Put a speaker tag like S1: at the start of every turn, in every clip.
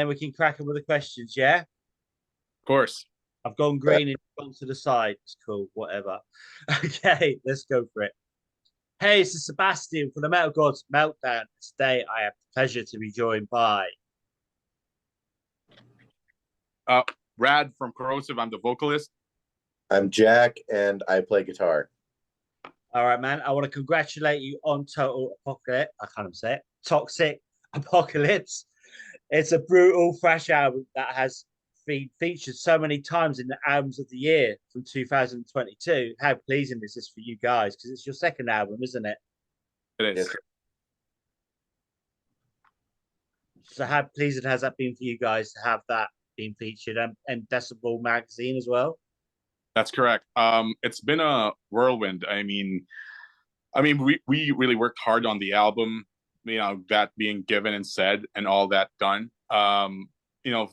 S1: And we can crack on with the questions, yeah?
S2: Of course.
S1: I've gone green and gone to the side. It's cool, whatever. Okay, let's go for it. Hey, this is Sebastian from the Metal Gods Meltdown. Today, I have the pleasure to be joined by.
S2: Uh, Rad from Korrosive. I'm the vocalist.
S3: I'm Jack, and I play guitar.
S1: All right, man. I want to congratulate you on Total Apocalypse. I can't even say it. Toxic Apocalypse. It's a brutal thrash album that has been featured so many times in the albums of the year from 2022. How pleasing is this for you guys? Because it's your second album, isn't it?
S2: It is.
S3: Yes.
S1: So how pleasing has that been for you guys to have that being featured and Decibel magazine as well?
S2: That's correct. It's been a whirlwind. We really worked hard on the album, that being given and said and all that done.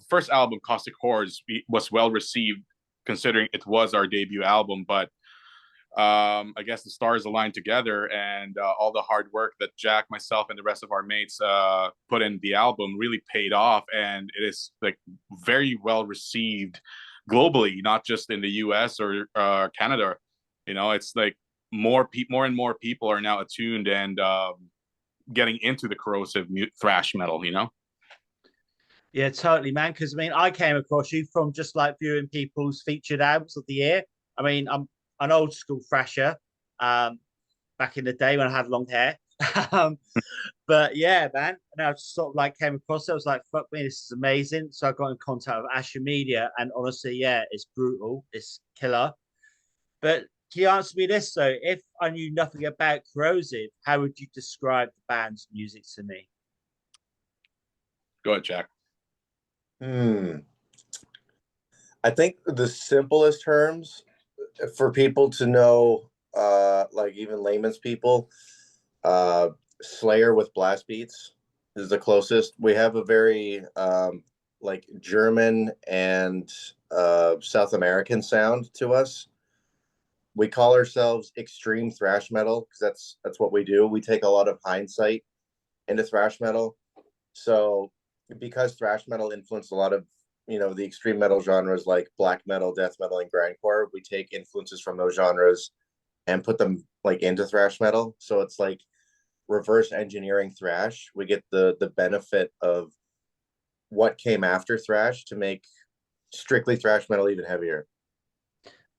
S2: First album, Caustic Horrors, was well received considering it was our debut album, but I guess the stars aligned together, and all the hard work that Jack, myself, and the rest of our mates put in the album really paid off, and it is like very well received globally, not just in the US or Canada. It's like more and more people are now attuned and getting into the corrosive thrash metal.
S1: Yeah, totally, man. Because I came across you from just like viewing people's featured albums of the year. I'm an old school thrasher, back in the day when I had long hair. um, but yeah, man. And I just sort of like came across it. I was like, fuck me, this is amazing. So I got in contact with Asher Media, and honestly, yeah, it's brutal. It's killer. But can you answer me this though? If I knew nothing about Corrosive, how would you describe the band's music to me?
S2: Go ahead, Jack.
S3: I think the simplest terms for people to know, like even layman's people, Slayer with blast beats is the closest. We have a very like German and South American sound to us. We call ourselves extreme thrash metal because that's what we do. We take a lot of hindsight into thrash metal. So because thrash metal influenced a lot of the extreme metal genres like black metal, death metal, and grindcore, we take influences from those genres and put them like into thrash metal. So it's like reverse engineering thrash. We get the benefit of what came after thrash to make strictly thrash metal even heavier.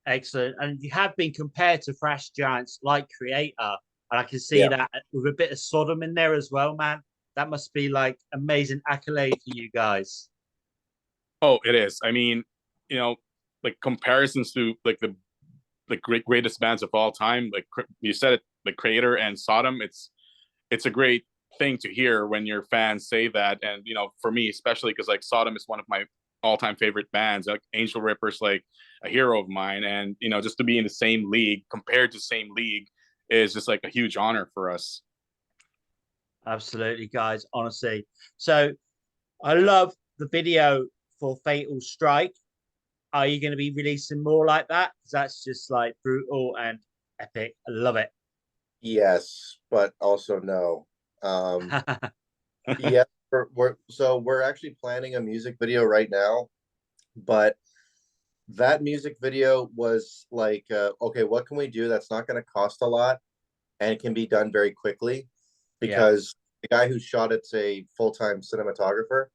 S1: Excellent. And you have been compared to thrash giants like Creator, and I can see
S3: Yeah.
S1: that with a bit of Sodom in there as well, man. That must be like amazing accolade for you guys.
S2: Oh, it is. Like comparisons to like the greatest bands of all time, like you said it, like Creator and Sodom. It's a great thing to hear when your fans say that, and for me especially, because like Sodom is one of my all-time favorite bands. Like Angel Ripper's like a hero of mine, and just to be in the same league, compared to same league, is just like a huge honor for us.
S1: Absolutely, guys. Honestly. So I love the video for Fatal Strike. Are you going to be releasing more like that? Because that's just like brutal and epic. I love it.
S3: Yes, but also no. Yeah, we're actually planning a music video right now, but that music video was like, okay, what can we do that's not going to cost a lot and it can be done very quickly?
S1: Yeah.
S3: Because the guy who shot it's a full-time cinematographer,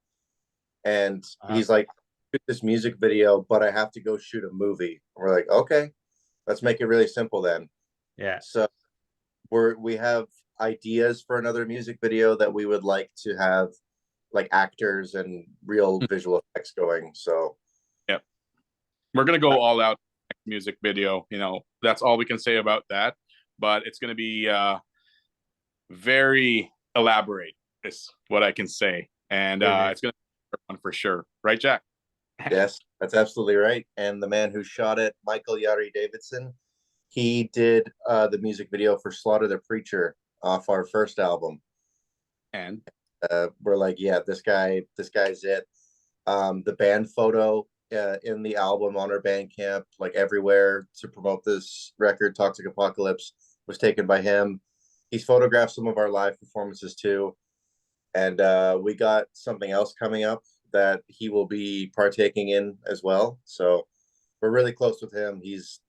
S3: and
S1: Uh-huh.
S3: he's like, shoot this music video, but I have to go shoot a movie. And we're like, okay, let's make it really simple then.
S1: Yeah.
S3: So we have ideas for another music video that we would like to have like actors and real visual effects going. So
S2: Yep, we're gonna go all out music video. That's all we can say about that. But it's gonna be very elaborate, is what I can say, and it's gonna be one for sure, right, Jack?
S3: yes, that's absolutely right. And the man who shot it, Michael Yari Davidson, he did the music video for Slaughter the Preacher off our first album.
S2: And
S3: We're like, yeah, this guy's it. The band photo in the album on our Bandcamp, like everywhere to promote this record, Toxic Apocalypse, was taken by him. He's photographed some of our live performances too. And we got something else coming up that he will be partaking in as well. So we're really close with him. He's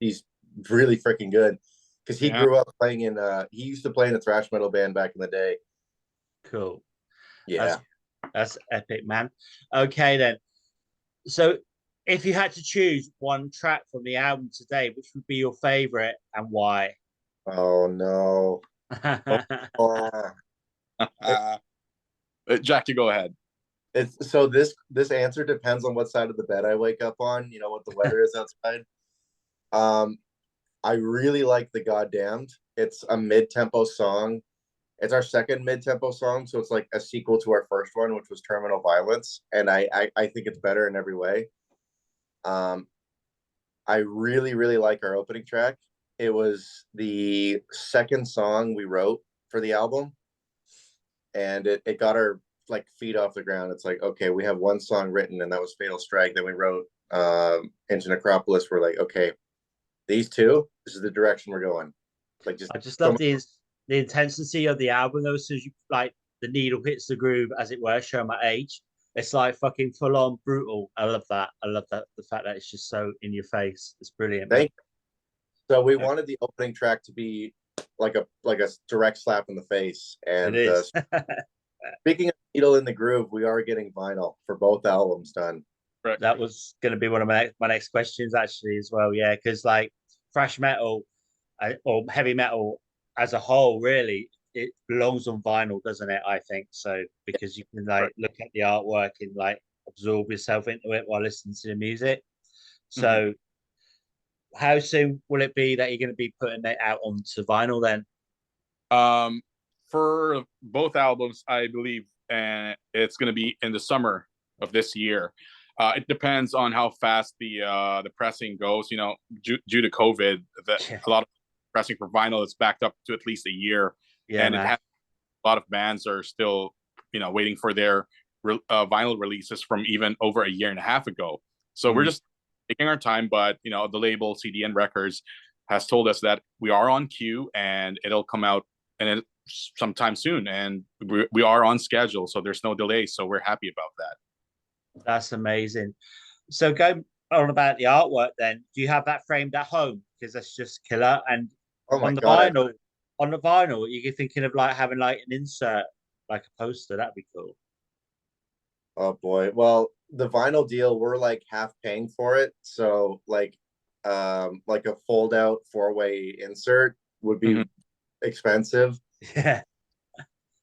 S3: really freaking good because he grew up playing in. He used to play in a thrash metal band back in the day.
S1: Cool.
S3: Yeah.
S1: That's epic, man. Okay, then. So, if you had to choose one track from the album today, which would be your favorite and why?
S3: Oh no.
S2: Jack, you go ahead.
S3: It's so this answer depends on what side of the bed I wake up on. You know what the weather is outside. I really like The Goddamned. It's a mid-tempo song. It's our second mid-tempo song, so it's like a sequel to our first one, which was Terminal Violence, and I think it's better in every way. I really like our opening track. It was the second song we wrote for the album, and it got our like feet off the ground. It's like, okay, we have one song written, and that was Fatal Strike. Then we wrote Into Necropolis. We're like, okay, these two, this is the direction we're going. Like,
S1: I just love the intensity of the album though. So you like the needle hits the groove, as it were. Show my age. It's like fucking full on brutal. I love that. I love that. The fact that it's just so in your face. It's brilliant.
S3: Thank you. So we wanted the opening track to be like a direct slap in the face. And
S1: it is.
S3: speaking of needle in the groove, we are getting vinyl for both albums done.
S1: Right. That was going to be one of my next questions actually as well. Yeah, because like thrash metal or heavy metal as a whole, really, it belongs on vinyl, doesn't it? I think so, because you can like look at the artwork and like absorb yourself into it while listening to the music. So how soon will it be that you're going to be putting it out onto vinyl then?
S2: For both albums, I believe, and it's going to be in the summer of this year. It depends on how fast the pressing goes. You know, due to COVID, a lot of pressing for vinyl is backed up to at least a year, and a lot of bands are still, waiting for their vinyl releases from even over a year and a half ago. So we're just taking our time, but the label CDN Records has told us that we are on queue and it'll come out and sometime soon, and we are on schedule, so there's no delay. So we're happy about that.
S1: That's amazing. So go on about the artwork then. Do you have that framed at home? Because that's just killer. And on the vinyl, you're thinking of like having like an insert, like a poster. That'd be cool.
S3: Oh boy. Well, the vinyl deal, we're like half paying for it. So like a fold out 4-way insert would be expensive.
S1: Yeah.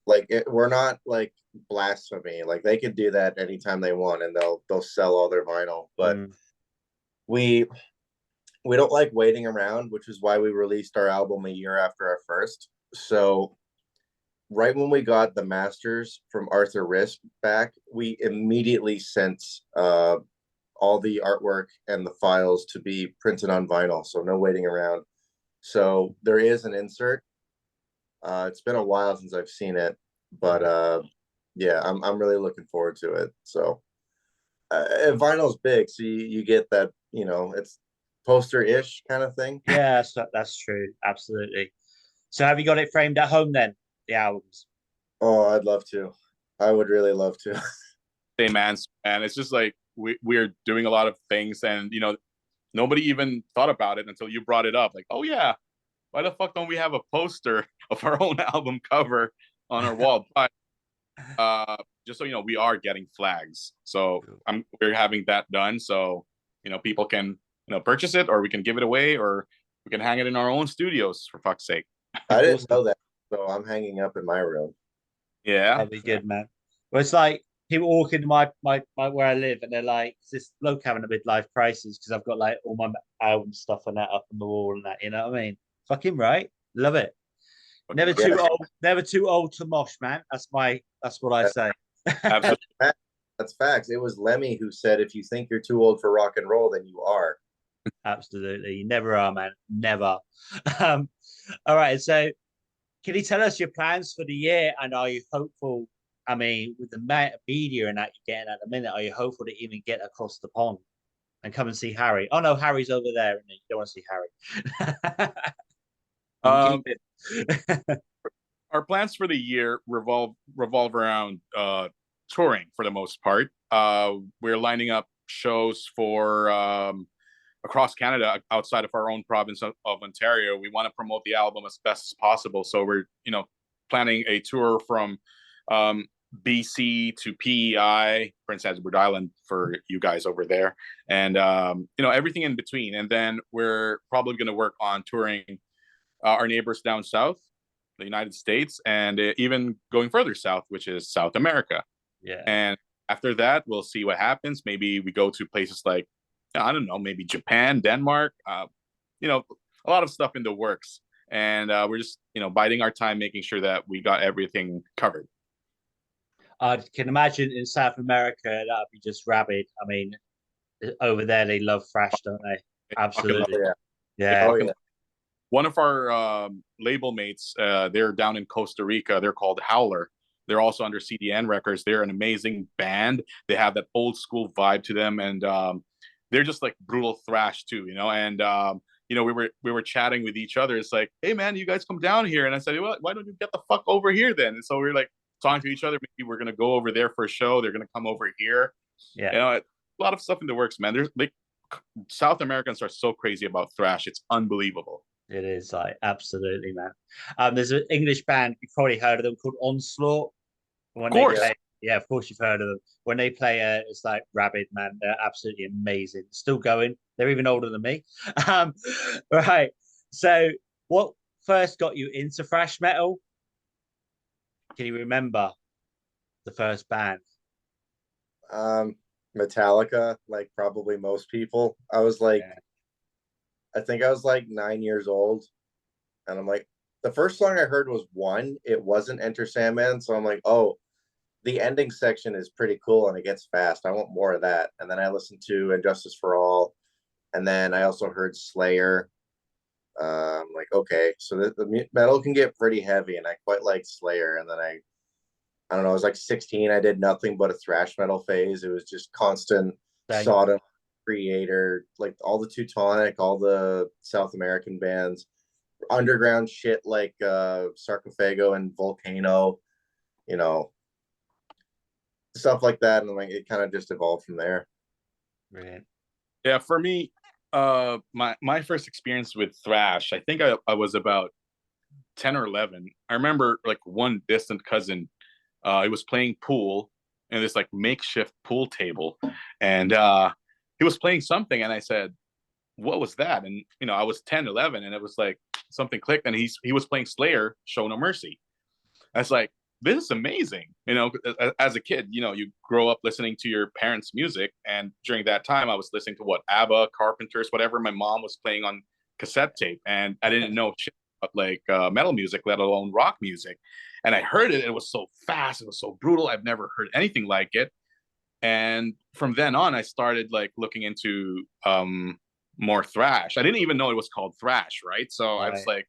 S3: Like we're not like blasphemy. Like they could do that anytime they want, and they'll sell all their vinyl. But we don't like waiting around, which is why we released our album a year after our first. So right when we got the masters from Arthur Risk back, we immediately sent all the artwork and the files to be printed on vinyl. So no waiting around. So there is an insert. It's been a while since I've seen it, but yeah, I'm really looking forward to it. So vinyl's big, so you get that, it's poster-ish kind of thing.
S1: Yeah, that's true. Absolutely. So have you got it framed at home then, the albums?
S3: Oh, I'd love to. I would really love to.
S2: Same answer, and it's just like we're doing a lot of things, and nobody even thought about it until you brought it up. Like, oh yeah, why the fuck don't we have a poster of our own album cover on our wall? But just so we are getting flags. So we're having that done. So people can purchase it, or we can give it away, or we can hang it in our own studios. For fuck's sake!
S3: I didn't know that, so I'm hanging up in my room.
S1: Yeah, that'd be good, man. Well, it's like people walk into my where I live, and they're like, "Is this bloke having a midlife crisis?" Because I've got like all my album stuff and that up on the wall and that. You know what I mean? Fucking right. Love it. Never too old. Never too old to mosh, man. That's what I say.
S3: That's facts. It was Lemmy who said, "If you think you're too old for rock and roll, then you are."
S1: Absolutely, you never are, man. Never. All right. So, can you tell us your plans for the year, and are you hopeful? I mean, with the amount of media and that you're getting at the minute, are you hopeful to even get across the pond and come and see Harry? Oh no, Harry's over there, and you don't want to see Harry.
S2: Our plans for the year revolve around touring for the most part. We're lining up shows for across Canada outside of our own province of Ontario. We want to promote the album as best as possible. So we're, planning a tour from BC to PEI, Prince Edward Island for you guys over there, and everything in between. And then we're probably going to work on touring our neighbors down south, the United States, and even going further south, which is South America.
S1: Yeah.
S2: And after that, we'll see what happens. Maybe we go to places like, I don't know, maybe Japan, Denmark, a lot of stuff in the works. And we're just, biding our time, making sure that we got everything covered.
S1: I can imagine in South America, that'd be just rabid. I mean, over there, they love thrash, don't they? Absolutely.
S3: Oh,
S1: yeah.
S3: Oh, yeah.
S2: One of our label mates, they're down in Costa Rica. They're called Howler. They're also under CDN Records. They're an amazing band. They have that old school vibe to them, and they're just like brutal thrash too, And we were chatting with each other. It's like, hey man, you guys come down here, and I said, well, why don't you get the fuck over here then? And so we're like talking to each other. Maybe we're gonna go over there for a show. They're gonna come over here.
S1: Yeah,
S2: a lot of stuff in the works, man. There's like South Americans are so crazy about thrash. It's unbelievable.
S1: it is like absolutely, man. There's an English band you've probably heard of them called Onslaught. When
S2: of course.
S1: Yeah, of course you've heard of them. When they play, it's like rabid, man. They're absolutely amazing. Still going. They're even older than me. Right. So, what first got you into thrash metal? Can you remember the first band?
S3: Metallica, like probably most people. I was like,
S1: Yeah.
S3: I think I was like 9 years old, and I'm like, the first song I heard was One. It wasn't Enter Sandman, so I'm like, oh, the ending section is pretty cool and it gets fast. I want more of that. And then I listened to Injustice for All, and then I also heard Slayer. Like, okay, so the metal can get pretty heavy, and I quite like Slayer. And then I don't know, I was like 16. I did nothing but a thrash metal phase. It was just constant Sodom, Creator, like all the Teutonic, all the South American bands, underground shit like Sarcophago and Volcano, stuff like that. And like it kind of just evolved from there.
S1: Brilliant.
S2: Yeah, for me, my first experience with thrash, I think I was about 10 or 11. I remember like one distant cousin, he was playing pool in this like makeshift pool table, and he was playing something, and I said, what was that? And I was 10, 11, and it was like something clicked, and he was playing Slayer, Show No Mercy. I was like, this is amazing. As a kid, you grow up listening to your parents' music, and during that time I was listening to ABBA, Carpenters, whatever my mom was playing on cassette tape, and I didn't know shit about like metal music, let alone rock music. And I heard it, it was so fast, it was so brutal, I've never heard anything like it. And from then on I started like looking into more thrash. I didn't even know it was called thrash, right? So I was like,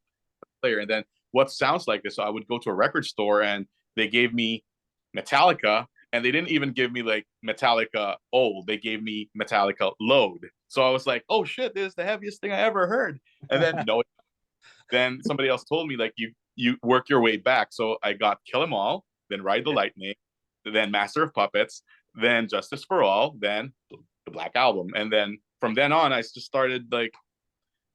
S2: player, and then what sounds like this? So I would go to a record store, and they gave me Metallica, and they didn't even give me like Metallica old. They gave me Metallica Load. So I was like, oh shit, this is the heaviest thing I ever heard. And then then somebody else told me like you work your way back. So I got Kill 'Em All, then Ride the Lightning, then Master of Puppets, then Justice for All, then the Black Album. And then from then on I just started like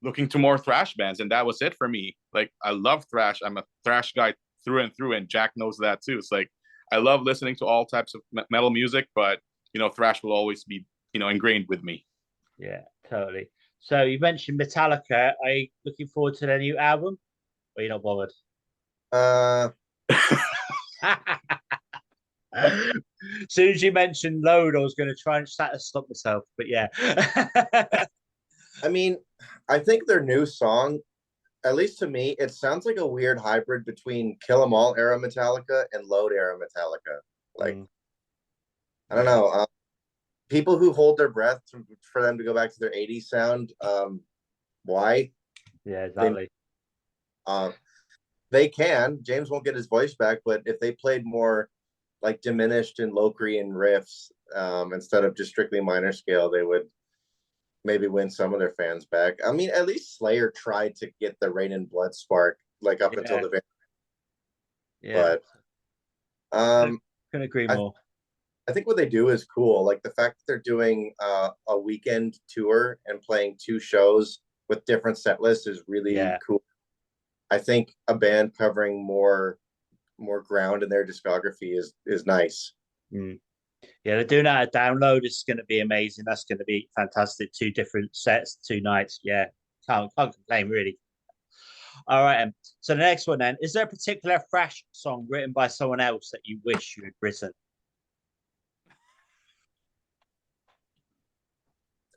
S2: looking to more thrash bands, and that was it for me. Like, I love thrash. I'm a thrash guy through and through, and Jack knows that too. It's like I love listening to all types of metal music, but thrash will always be ingrained with me.
S1: Yeah, totally. So you mentioned Metallica. Are you looking forward to their new album, or are you not bothered? As soon as you mentioned Load, I was going to try and stop myself, but yeah.
S3: I mean, I think their new song, at least to me, it sounds like a weird hybrid between Kill 'Em All era Metallica and Load era Metallica. Like, I don't know. People who hold their breath for them to go back to their 80s sound, why?
S1: Yeah, exactly.
S3: They can. James won't get his voice back, but if they played more like diminished and Locrian riffs instead of just strictly minor scale, they would maybe win some of their fans back. I mean, at least Slayer tried to get the Rain and Blood spark like up until the very
S1: but
S3: I
S1: couldn't agree more.
S3: I think what they do is cool. Like the fact that they're doing a weekend tour and playing two shows with different set lists is really
S1: Yeah.
S3: cool. I think a band covering more ground in their discography is nice.
S1: Mm. Yeah, they're doing that at Download. It's going to be amazing. That's going to be fantastic. Two different sets, 2 nights. Yeah, can't complain really. All right. So the next one then, is there a particular thrash song written by someone else that you wish you had written?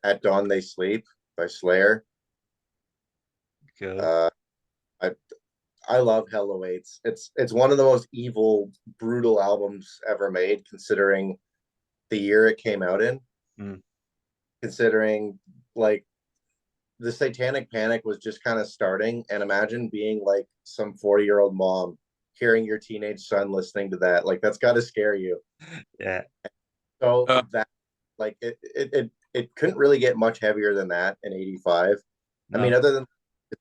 S3: At Dawn They Sleep by Slayer.
S1: Cool.
S3: I I love Hell Awaits. It's one of the most evil, brutal albums ever made, considering the year it came out in.
S1: Mm.
S3: Considering like the Satanic Panic was just kind of starting, and imagine being like some 40-year-old mom hearing your teenage son listening to that. Like that's got to scare you.
S1: Yeah.
S3: So that like it couldn't really get much heavier than that in '85.
S1: No.
S3: I mean, other than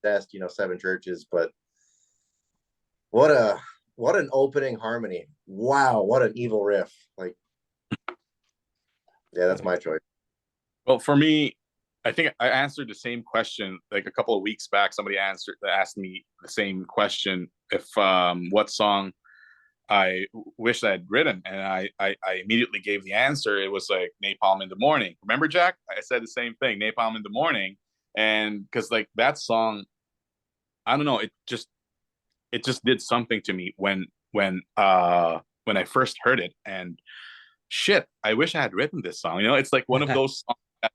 S3: Possessed, Seven Churches, but what an opening harmony. Wow, what an evil riff. Like, yeah, that's my choice.
S2: Well, for me, I think I answered the same question like a couple of weeks back. Somebody asked me the same question, if what song I wish I had written, and I immediately gave the answer. It was like Napalm in the Morning. Remember, Jack? I said the same thing, Napalm in the Morning, and because like that song, I don't know, it just did something to me when I first heard it, and shit, I wish I had written this song. It's like one of those songs that,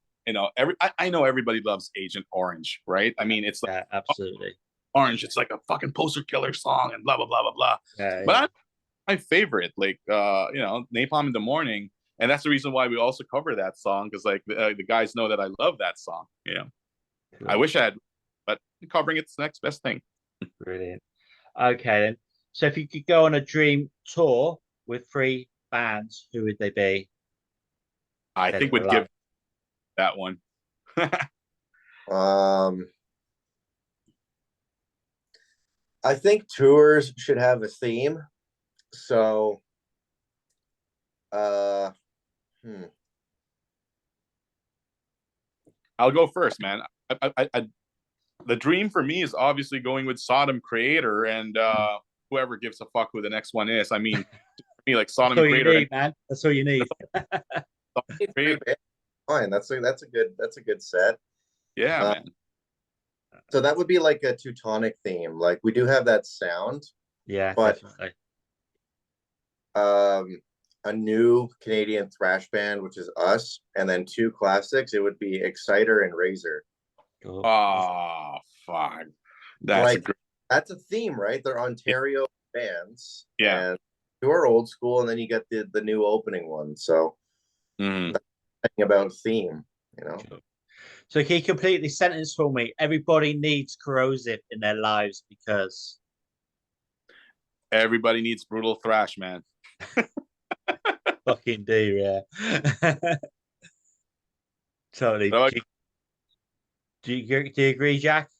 S2: I know everybody loves Agent Orange, right? I mean, it's like,
S1: yeah, absolutely.
S2: Orange, it's like a fucking poster killer song and blah blah blah blah blah.
S1: Yeah,
S2: But my favorite, like Napalm in the Morning, and that's the reason why we also cover that song, because like the guys know that I love that song.
S1: Cool.
S2: I wish I had, but covering it's the next best thing.
S1: Brilliant. Okay then. So if you could go on a dream tour with 3 bands, who would they be?
S2: I think would give that one.
S3: I think tours should have a theme. So
S2: I'll go first, man. The dream for me is obviously going with Sodom Creator, and whoever gives a fuck who the next one is. I mean, me like Sodom Creator,
S1: man. That's all you need.
S3: Fine, that's a good set.
S2: Yeah, man.
S3: So that would be like a Teutonic theme. Like we do have that sound.
S1: Yeah,
S3: but
S1: definitely.
S3: A new Canadian thrash band, which is us, and then 2 classics. It would be Exciter and Razor.
S1: Cool.
S2: Oh, fuck.
S3: That's a theme, right? They're Ontario bands.
S2: Yeah.
S3: And 2 are old school, and then you get the new opening one. So that's about theme,
S1: Cool. So can you complete the sentence for me? Everybody needs Korrosive in their lives because
S2: everybody needs brutal thrash, man.
S1: fucking do, yeah. Totally. Do you agree, Jack?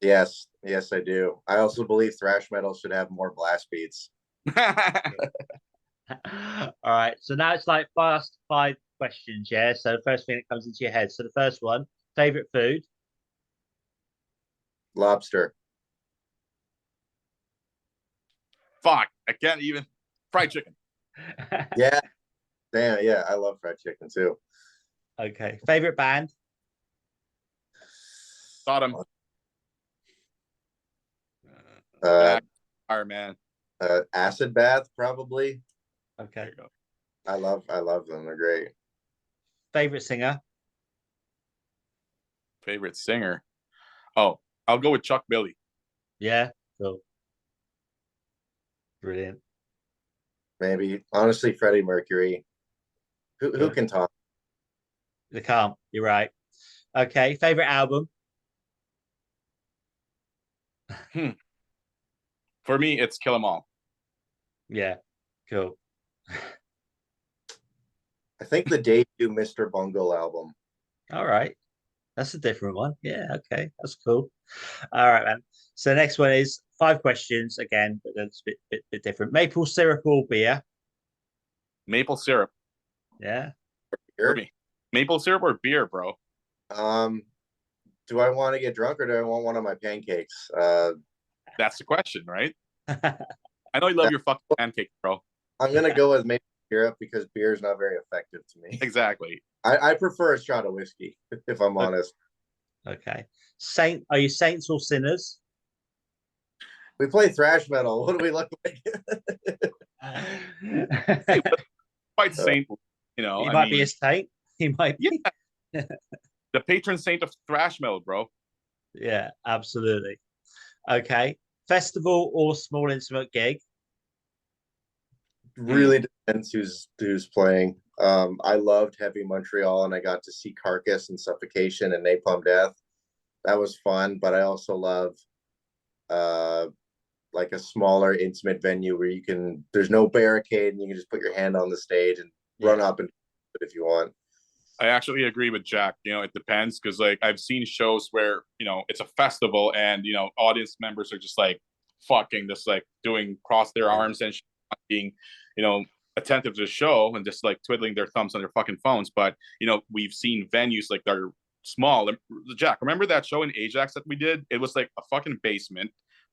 S3: Yes, I do. I also believe thrash metal should have more blast beats.
S1: All right. So now it's like fast 5 questions, yeah. So the first thing that comes into your head. So the first one, favorite food?
S3: Lobster.
S2: Fuck, I can't even. Fried chicken.
S3: Yeah. Damn, yeah, I love fried chicken too.
S1: Okay. Favorite band?
S2: Sodom. Fire, man.
S3: Acid Bath, probably.
S1: Okay.
S3: I love them. They're great.
S1: Favorite singer?
S2: Favorite singer? Oh, I'll go with Chuck Billy.
S1: Yeah. Cool. Brilliant.
S3: Maybe, honestly, Freddie Mercury. Who can talk?
S1: The calm. You're right. Okay. Favorite album?
S2: For me, it's Kill 'Em All.
S1: Yeah. Cool.
S3: I think the debut Mr. Bungle album.
S1: All right. That's a different one. Yeah. Okay. That's cool. All right, man. So the next one is 5 questions again, but that's a bit different. Maple syrup or beer?
S2: Maple syrup.
S1: Yeah.
S2: For me, maple syrup or beer, bro?
S3: Do I want to get drunk or do I want one of my pancakes?
S2: That's the question, right? I know you love your fucking pancakes, bro.
S3: I'm gonna go with maple syrup because beer is not very effective to me.
S2: Exactly.
S3: I prefer a shot of whiskey, if I'm honest.
S1: Okay. Are you saints or sinners?
S3: We play thrash metal. What do we look like?
S2: Hey, quite saint, you know.
S1: He might be a saint. He might be.
S2: Yeah, the patron saint of thrash metal, bro.
S1: Yeah, absolutely. Okay. Festival or small intimate gig?
S3: Really depends who's playing. I loved Heavy Montreal, and I got to see Carcass and Suffocation and Napalm Death. That was fun, but I also love like a smaller, intimate venue where there's no barricade and you can just put your hand on the stage and run up and if you want.
S2: I actually agree with Jack. You know, it depends because like I've seen shows where, you know, it's a festival and, you know, audience members are just like fucking just like doing cross their arms and being, you know, attentive to the show and just like twiddling their thumbs on their fucking phones. But, you know, we've seen venues like they're small. Jack, remember that show in Ajax that we did? It was like a fucking basement,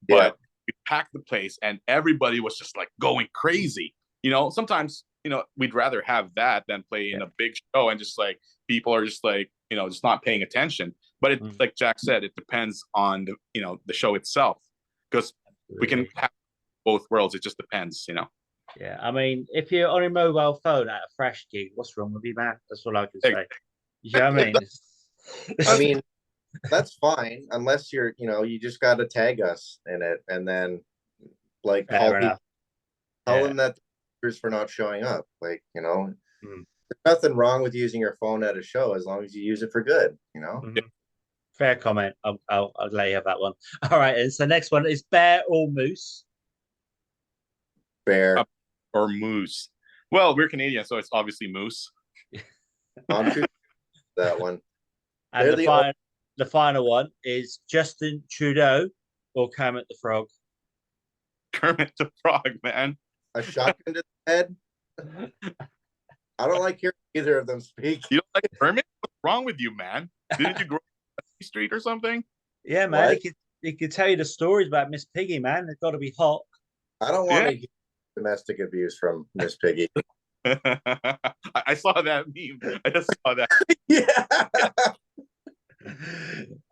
S2: but we packed the place and everybody was just like going crazy. You know, sometimes, you know, we'd rather have that than play in a big show and just like people are just like, you know, just not paying attention. But it, like Jack said, it depends on the, you know, the show itself because we can have both worlds. It just depends, you know.
S1: Yeah, I mean, if you're on a mobile phone at a fresh gig, what's wrong with you, man? That's all I can say. You know what I mean?
S3: I mean, that's fine unless you're, you know, you just got to tag us in it and then like tell them that for not showing up. Like, you know, there's nothing wrong with using your phone at a show as long as you use it for good, you know.
S1: Fair comment. I'll let you have that one. All right, and so next one is bear or moose.
S3: Bear
S2: or moose. Well, we're Canadian, so it's obviously moose.
S3: That one.
S1: And the final one is Justin Trudeau or Kermit the Frog.
S2: Kermit the Frog, man.
S3: A shotgun to the head. I don't like hearing either of them speak.
S2: You don't like Kermit? What's wrong with you, man? Didn't you grow up on the street or something?
S1: Yeah, man. He could tell you the stories about Miss Piggy, man. It's got to be hot.
S3: I don't want to hear domestic abuse from Miss Piggy.
S2: I saw that meme. I just saw that.
S3: Yeah.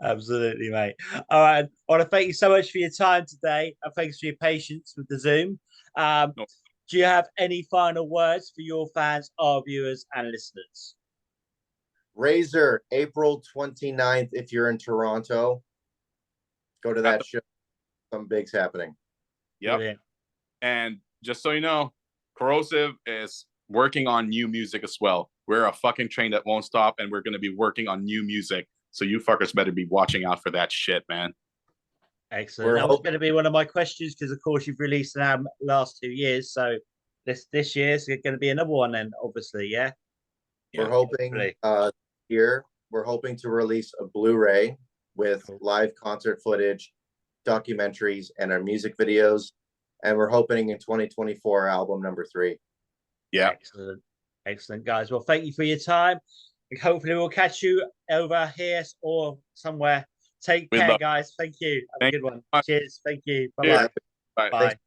S1: Absolutely, mate. All right. I want to thank you so much for your time today. And thanks for your patience with the Zoom. Do you have any final words for your fans, our viewers, and listeners?
S3: Razor, April 29th, if you're in Toronto, go to that show. Some big's happening.
S2: Yep. Brilliant. And just so you know, Korrosive is working on new music as well. We're a fucking train that won't stop, and we're going to be working on new music. So you fuckers better be watching out for that shit, man.
S1: Excellent. That was going to be one of my questions because, of course, you've released an album last 2 years. So this year's going to be another one then, obviously, yeah?
S3: We're hoping we're hoping to release a Blu-ray with live concert footage, documentaries, and our music videos. And we're hoping in 2024, album number 3.
S2: Yeah.
S1: Excellent, guys. Well, thank you for your time. Hopefully we'll catch you over here or somewhere. Take care, guys. Thank you. Have a good one. Cheers. Thank you. Bye-bye.
S2: Bye.
S1: Bye.